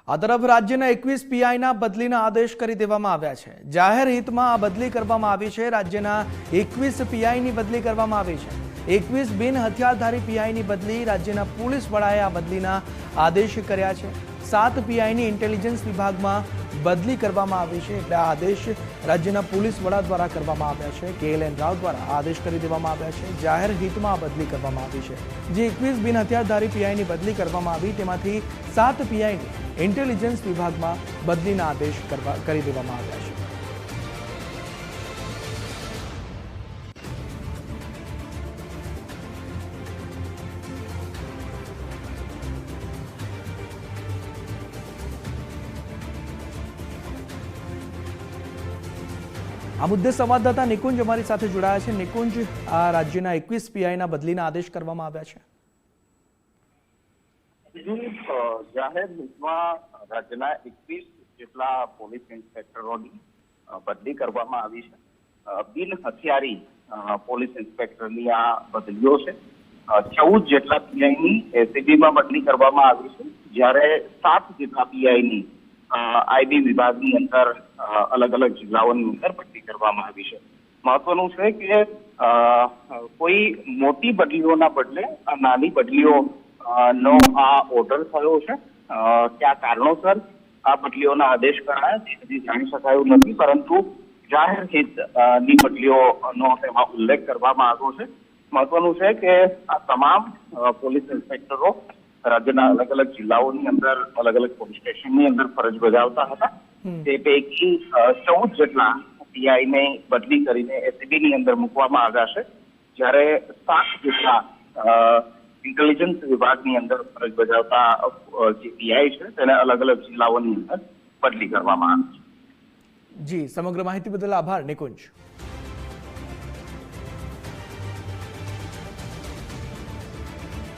આ તરફ રાજ્યના 21 પીઆઈના બદલીના આદેશ કરી દેવામાં આવ્યા છે। જાહેર હિતમાં આ બદલી કરવામાં આવી છે। રાજ્યના 21 પીઆઈની બદલી કરવામાં આવી છે। 21 બિન હથિયારધારી પીઆઈની બદલી રાજ્યના પોલીસ વડાએ આ બદલીના આદેશ કર્યા છે। 7 પીઆઈની ઇન્ટેલિજન્સ વિભાગમાં બદલી કરવામાં આવી છે। એટલે આ આદેશ રાજ્યના પોલીસ વડા દ્વારા કરવામાં આવ્યા છે। KLN રાવ દ્વારા આદેશ કરી દેવામાં આવ્યા છે। જાહેર હિતમાં આ બદલી કરવામાં આવી છે। જે 21 બિન હથિયારધારી પીઆઈની બદલી કરવામાં આવી તેમાંથી 7 પીઆઈની ઇન્ટેલિજન્સ વિભાગમાં બદલીના આદેશ કરી દેવામાં આવ્યા છે। આ મુદ્દે સંવાદદાતા નિકુંજ અમારી સાથે જોડાયા છે। નિકુંજ, આ રાજ્યના 21 પીઆઈના બદલીના આદેશ કરવામાં આવ્યા છે। જાહેર હિતમાં રાજ્યના 21 જેટલા પોલીસ ઇન્સ્પેક્ટરોની બદલી કરવામાં આવી છે। બિન હથિયારી પોલીસ ઇન્સ્પેક્ટરની આ બદલીઓ છે। 14 જેટલા પીઆઈની એસીબીમાં બદલી કરવામાં આવી છે, જ્યારે 7 જેટલા પીઆઈની આઈબી વિભાગની અંદર અલગ અલગ જિલ્લાઓની અંદર બદલી કરવામાં આવી છે। મહત્વનું છે કે કોઈ મોટી બદલીઓના બદલે નાની બદલીઓ નો આ ઓર્ડર થયો છે। કયા કારણોસર આ બદલીઓના આદેશ કરાયા તે હજી જાણી શકાયું નથી, પરંતુ જાહેર હિતની બદલીઓનો તેમાં ઉલ્લેખ કરવામાં આવ્યો છે। મહત્વનું છે કે આ તમામ પોલીસ ઇન્સ્પેક્ટરો રાજ્યના અલગ અલગ જિલ્લાઓની અંદર અલગ અલગ પોલીસ સ્ટેશનની અંદર ફરજ બજાવતા હતા। તે પૈકી 14 જેટલા પીઆઈને બદલી કરીને એસીબીની અંદર મૂકવામાં આવ્યા છે, જ્યારે 7 જેટલા ઇન્ટેલિજન્સ વિભાગની અંદર ફરજ બજાવતા જે પીઆઈ છે તેને અલગ અલગ જિલ્લાઓની અંદર બદલી કરવામાં આવી છે। જી, સમગ્ર માહિતી બદલ આભાર નિકુંજ।